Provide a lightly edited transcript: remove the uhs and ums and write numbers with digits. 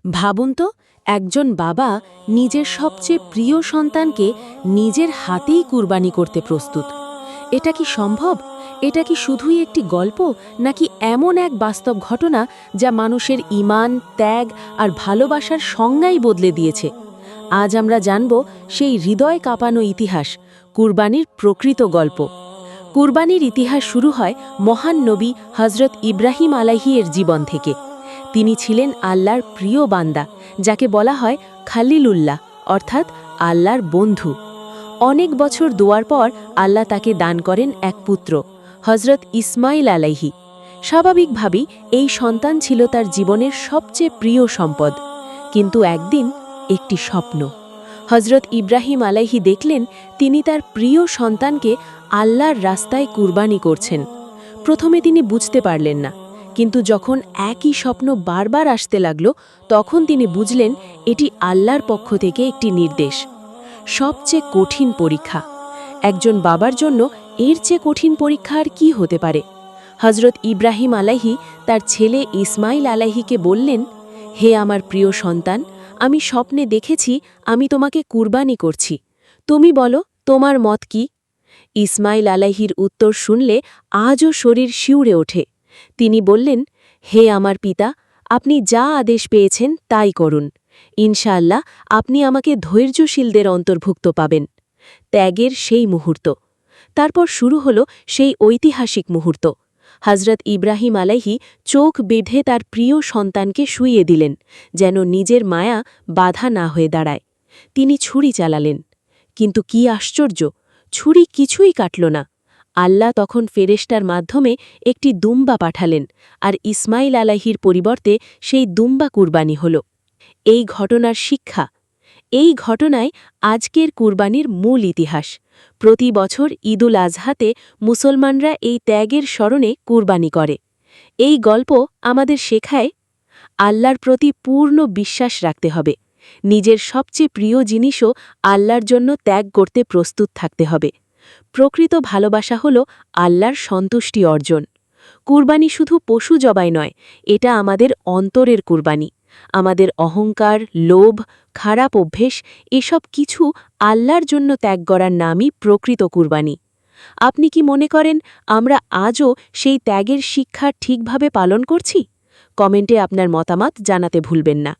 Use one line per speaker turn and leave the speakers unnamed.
ভাবুন তো, একজন বাবা নিজের সবচেয়ে প্রিয় সন্তানকে নিজের হাতেই কুরবানি করতে প্রস্তুত। এটা কি সম্ভব? এটা কি শুধুই একটি গল্প, নাকি এমন এক বাস্তব ঘটনা যা মানুষের ঈমান, ত্যাগ আর ভালোবাসার সংজ্ঞাই বদলে দিয়েছে? আজ আমরা জানব সেই হৃদয় কাঁপানো ইতিহাস, কুরবানির প্রকৃত গল্প। কুরবানির ইতিহাস শুরু হয় মহান নবী হজরত ইব্রাহিম আলাইহির জীবন থেকে। তিনি ছিলেন আল্লাহর প্রিয় বান্দা, যাকে বলা হয় খালিলুল্লাহ, অর্থাৎ আল্লাহর বন্ধু। অনেক বছর দোয়ার পর আল্লাহ তাকে দান করেন এক পুত্র, হজরত ইসমাইল আলাইহি। স্বাভাবিকভাবেই এই সন্তান ছিল তার জীবনের সবচেয়ে প্রিয় সম্পদ। কিন্তু একদিন একটি স্বপ্ন। হজরত ইব্রাহিম আলাইহি দেখলেন তিনি তার প্রিয় সন্তানকে আল্লাহর রাস্তায় কুরবানি করছেন। প্রথমে তিনি বুঝতে পারলেন না, কিন্তু যখন একই স্বপ্ন বারবার আসতে লাগল, তখন তিনি বুঝলেন এটি আল্লাহর পক্ষ থেকে একটি নির্দেশ। সবচেয়ে কঠিন পরীক্ষা। একজন বাবার জন্য এর চেয়ে কঠিন পরীক্ষা আর কি হতে পারে? হজরত ইব্রাহিম আলাইহি তার ছেলে ইসমাইল আলাইহিকে বললেন, হে আমার প্রিয় সন্তান, আমি স্বপ্নে দেখেছি আমি তোমাকে কুরবানি করছি। তুমি বলো, তোমার মত কি? ইসমাইল আলাইহির উত্তর শুনলে আজও শরীর শিউরে ওঠে। তিনি বললেন, হে আমার পিতা, আপনি যা আদেশ পেয়েছেন তাই করুন। ইনশাআল্লাহ আপনি আমাকে ধৈর্যশীলদের অন্তর্ভুক্ত পাবেন। ত্যাগের সেই মুহূর্ত। তারপর শুরু হল সেই ঐতিহাসিক মুহূর্ত। হজরত ইব্রাহিম আলাইহি চোখ বেঁধে তার প্রিয় সন্তানকে শুইয়ে দিলেন, যেন নিজের মায়া বাধা না হয়ে দাঁড়ায়। তিনি ছুরি চালালেন। কিন্তু কি আশ্চর্য, ছুরি কিছুই কাটল না। আল্লাহ তখন ফেরেশতার মাধ্যমে একটি দুম্বা পাঠালেন, আর ইসমাইল আলাইহির পরিবর্তে সেই দুম্বা কুরবানি হল। এই ঘটনার শিক্ষা। এই ঘটনায় আজকের কুরবানির মূল ইতিহাস। প্রতি বছর ঈদুল আজহাতে মুসলমানরা এই ত্যাগের স্মরণে কুরবানি করে। এই গল্প আমাদের শেখায়, আল্লাহর প্রতি পূর্ণ বিশ্বাস রাখতে হবে। নিজের সবচেয়ে প্রিয় জিনিসও আল্লাহর জন্য ত্যাগ করতে প্রস্তুত থাকতে হবে। প্রকৃত ভালোবাসা হল আল্লাহর সন্তুষ্টি অর্জন। কুরবানি শুধু পশু জবাই নয়, এটা আমাদের অন্তরের কুরবানি। আমাদের অহংকার, লোভ, খারাপ অভ্যেস এসব কিছু আল্লাহর জন্য ত্যাগ করার নামই প্রকৃত কুরবানি। আপনি কি মনে করেন আমরা আজও সেই ত্যাগের শিক্ষা ঠিকভাবে পালন করছি? কমেন্টে আপনার মতামত জানাতে ভুলবেন না।